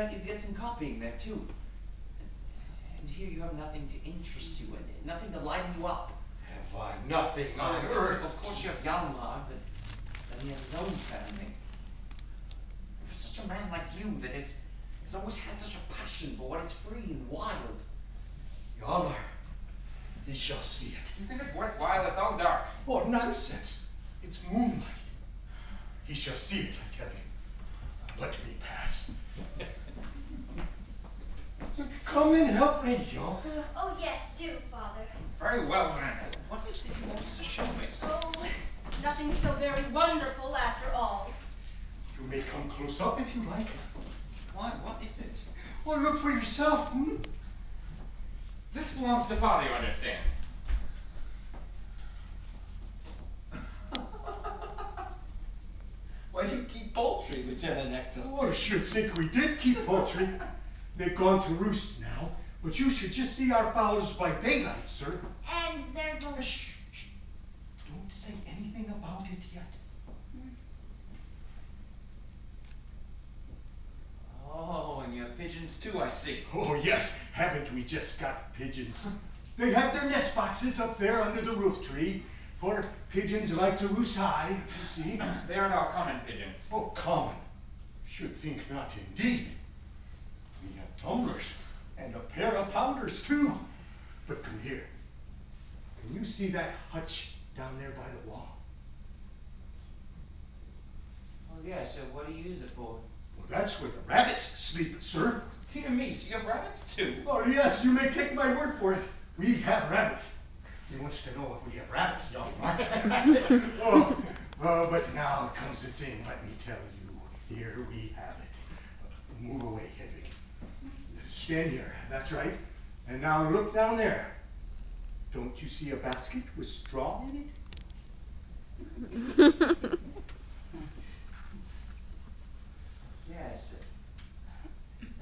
doubt you get some copying there too. And here you have nothing to interest you in it, nothing to lighten you up. Have I nothing on earth? Of course you have Hjalmar, but then he has his own family. For such a man like you that has always had such a passion for what is free and wild. Hjalmar, he shall see it. You think it's worthwhile? It's all dark. Oh, nonsense. It's moonlight. He shall see it, I tell you. Let me pass. Come and help me, Hjalmar. Oh, yes, do, Father. Very well, then. What is it he wants to show me? Oh, nothing so very wonderful after all. You may come close up if you like. Why? What is it? Well, look for yourself. Hmm? This belongs to Father, you understand. Why do you keep poultry, Lieutenant Hector? Oh, I should think we did keep poultry. They've gone to roost now, but you should just see our fowls by daylight, sir. And there's a... Shh, shh. Don't say anything about it yet. Oh, and you have pigeons too, I see. Oh, yes. Haven't we just got pigeons? They have their nest boxes up there under the roof tree, for pigeons like to roost high, you see. They are now common pigeons. Oh, common. Should think not, indeed. We have tumblers and a pair of pounders, too. But come here. Can you see that hutch down there by the wall? Oh, yeah, so what do you use it for? Well, that's where the rabbits sleep, sir. Dear me, so you have rabbits too? Oh, yes, you may take my word for it. We have rabbits. He wants to know if we have rabbits, young man. But now comes the thing, let me tell you. Here we have it. Move away, Hedwig. Stand here, that's right. And now look down there. Don't you see a basket with straw in it? Yes.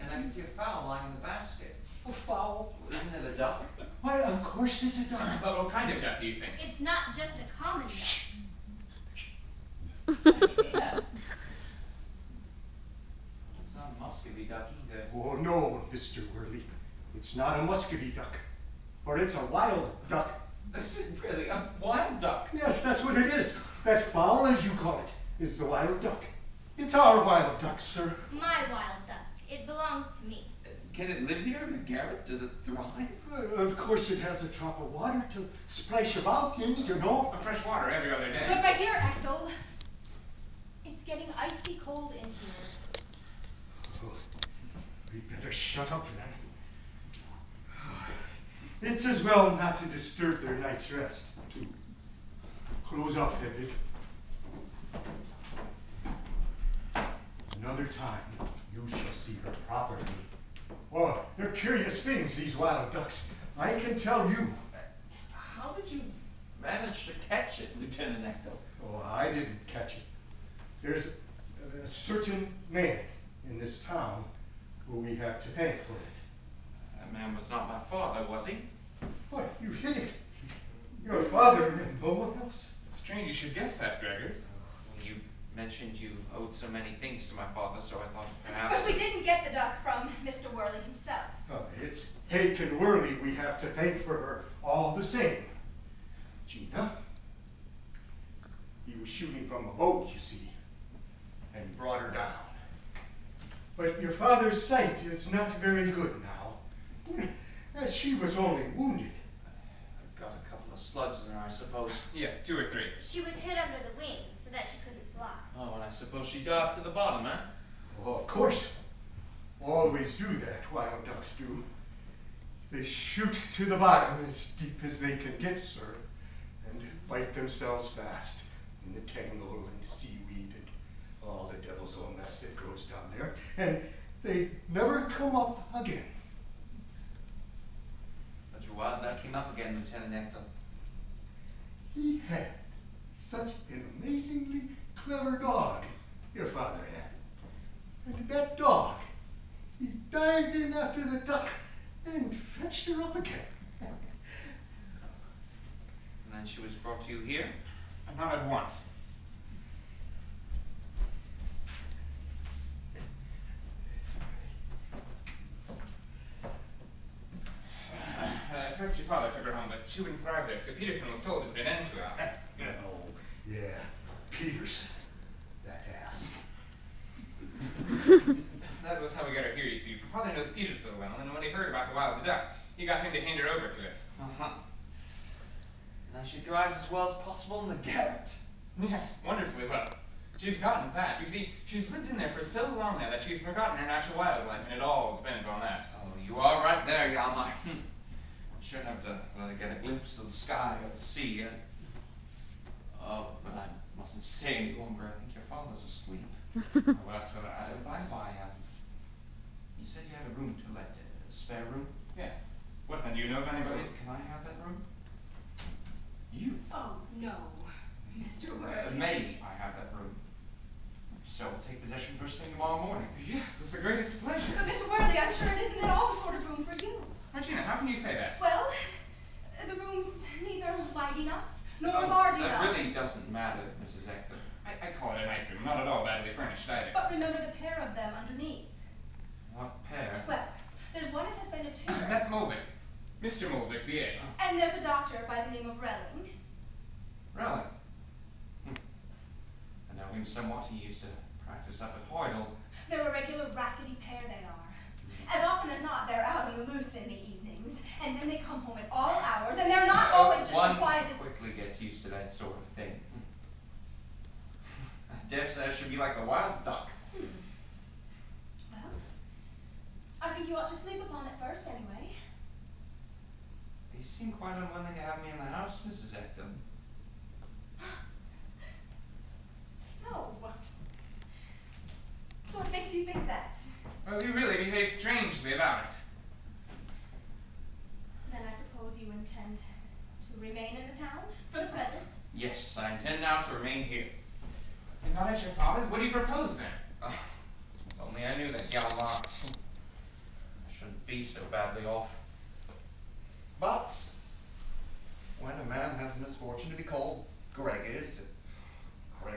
And I can see a fowl lying in the basket. A fowl? Isn't it a duck? Why, of course it's a duck. But what kind of duck do you think? It's not just a common duck. It's not a Muscovy duck either. Oh, no, Mr. Worley. It's not a Muscovy duck. Or it's a wild duck. Is it really a wild duck? Yes, that's what it is. That fowl, as you call it, is the wild duck. It's our wild duck, sir. My wild duck. It belongs to me. Can it live here in the garret? Does it thrive? Of course it has a drop of water to splash about in, you know. Fresh water every other day. But my dear Ectel, it's getting icy cold in here. Oh, we better shut up then. It's as well not to disturb their night's rest, too. Close up, Hedwig. Another time, you shall see her properly. Oh, they're curious things, these wild ducks. I can tell you. How did you manage to catch it, Lieutenant Hector? Oh, I didn't catch it. There's a certain man in this town who we have to thank for it. That man was not my father, was he? What? You hit it. Your father and no one else. Strange you should guess that, Gregors. Well, you mentioned you owed so many things to my father, so I thought But perhaps... we didn't get the duck from Mr. Worley himself. It's Haken Worley we have to thank for her all the same. Gina, he was shooting from a boat, you see, and brought her down. But your father's sight is not very good now, as she was only wounded. I've got a couple of slugs in her, I suppose. Yes, 2 or 3. She was hit under the wings so that she couldn't fly. Oh, and I suppose she got to the bottom, huh? Oh, of course. Always do that, wild ducks do. They shoot to the bottom as deep as they can get, sir, and bite themselves fast in the tangle and seaweed and all the devil's own mess that grows down there, and they never come up again. But your wild duck came up again, Lieutenant Hector. He had such an amazingly clever dog, your father had. And that dog, he dived in after the duck and fetched her up again. And then she was brought to you here? Not at once. father took her home, but she wouldn't thrive there, so Peterson was told to put an end to it. Oh, yeah. Peterson. That ass. That was how we got her here, you see. For father knows Peter so well, and when he heard about the wild duck, he got him to hand her over to us. Uh-huh. Now she thrives as well as possible in the garret. Yes, wonderfully well. She's gotten fat. You see, she's lived in there for so long now that she's forgotten her natural wildlife, and it all depends on that. Oh, you are right there, Yalmar. I shouldn't have to let her get a glimpse of the sky or the sea. Oh, but I mustn't stay any longer. I think your father's asleep. Well, that's for that. By the by, you said you had a room to let, a spare room? Yes. What then? Do you know of anybody? Can I have that room? You? Oh, no. Mr. Worley. Maybe I have that room. So we'll take possession first thing tomorrow morning. Yes, it's the greatest pleasure. But Mr. Worley, I'm sure it isn't at all the sort of room for you. Regina, how can you say that? Well, the room's neither wide enough nor Oh, large that enough. really doesn't matter, Mrs. Hector. I call it a nice room, not at all badly furnished either. But remember the pair of them underneath. What pair? Well, there's one a suspended tutor, That's Mulvick. Mr. Mulvick, the A. and there's a doctor by the name of Relling. Really? I know him somewhat. He used to practice up at Hoydle. They're a regular rackety pair, they are. As often as not, they're out on the loose in the evenings, and then they come home at all hours, and they're not always just One the quietest. quickly gets used to that sort of thing. I dare say I should be like a wild duck. Well, I think you ought to sleep upon it first, anyway. You seem quite unwilling to have me in the house, Mrs. Hector. No. So what makes you think that? Well, you really behave strangely about it. Then I suppose you intend to remain in the town for the present? Yes, I intend now to remain here. And not at your father's? What do you propose then? If only I knew that, Yalmar. I shouldn't be so badly off. But when a man has the misfortune to be called Gregors and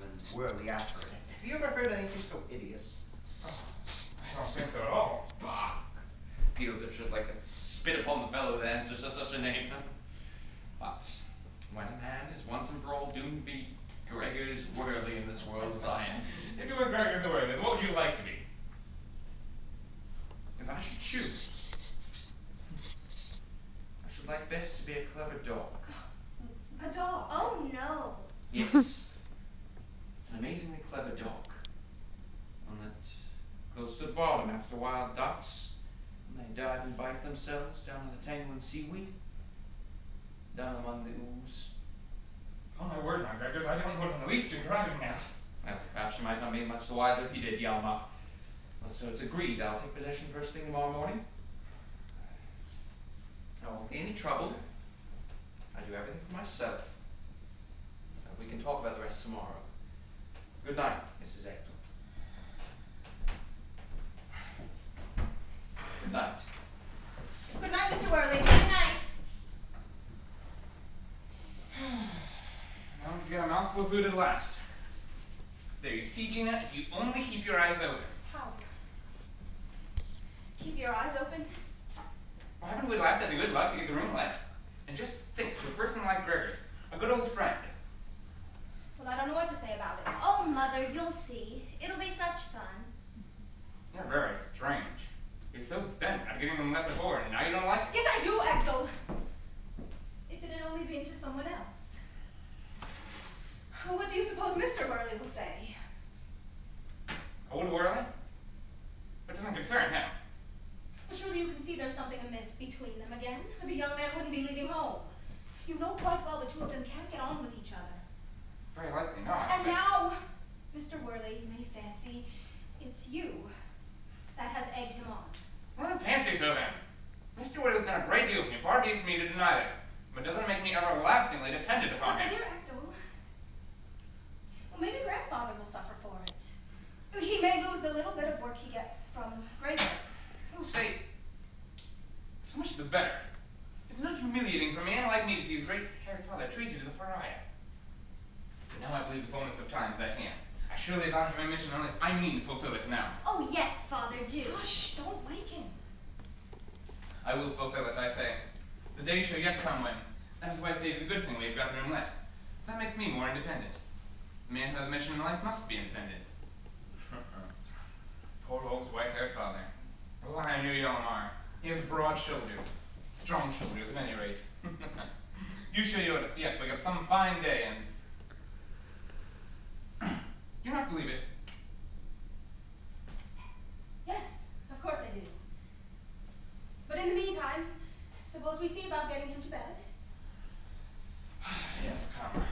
then Worley after it, have you ever heard anything so hideous? Oh, I don't think so at all. Bah! Feels it should like to spit upon the fellow that answers to such a name. But when a man is once and for all doomed to be Gregors Worley in this world as I am, If you were Gregor the Worthy, what would you like to be? if I should choose, I should like best to be a clever dog. A dog? Oh no. Yes. An amazingly clever dog. One that goes to the bottom after wild ducks, and they dive and bite themselves down in the tangling seaweed, down among the ooze. Oh my word, my Gregors, I don't know in the least you're driving at. Well, perhaps you might not be much the wiser if you did, Yalmar. Well, so it's agreed. I'll take possession first thing tomorrow morning. I won't be any trouble. I do everything for myself. We can talk about the rest tomorrow. Good night, Mrs. Hector. Good night. Good night, Mr. Worley. Good night. Now you get a mouthful of food at last. There you see, Gina, if you only keep your eyes open. How? Keep your eyes open? Why haven't we laughed at the good luck to get the room let? And just think, to a person like Gregors, a good old friend. Well, I don't know what to say about it. Oh, Mother, you'll see. It'll be such fun. You're very strange. You're so bent on getting them let before, and now you don't like it. Yes, I do, Ectel. If it had only been to someone else. Well, what do you suppose Mr. Worley will say? Old Worley? That doesn't concern him. Well, surely you can see there's something amiss between them again, or the young man wouldn't be leaving home. You know quite well the two of them can't get on with each other. Very likely not. And but- now, Mr. Worley, you may fancy it's you that has egged him on. I don't fancy so then. Mr. Worley's done a great deal for me, far be it for me to deny that. But it doesn't make me everlastingly dependent But upon my him. dear Ectel, well, maybe grandfather will suffer for it. He may lose the little bit of work he gets from Gregor. I'll say, so much the better. It's not humiliating for a man like me to see his great-haired father treated as a pariah. But now I believe the fullness of time is at hand. I surely thought my mission only I mean to fulfill it now. Oh, yes, Father, do. Hush, don't wake him. I will fulfill it, I say. The day shall yet come when, that is why I say it is a good thing we have got the room let. That makes me more independent. A man who has a mission in life must be independent. Poor old white-haired father. Rely on you, Yellamar. He has broad shoulders. Strong shoulders, at any rate. You shall yet wake up some fine day and... Do you not believe it? Yes, of course I do. But in the meantime, suppose we see about getting him to bed? Yes, come.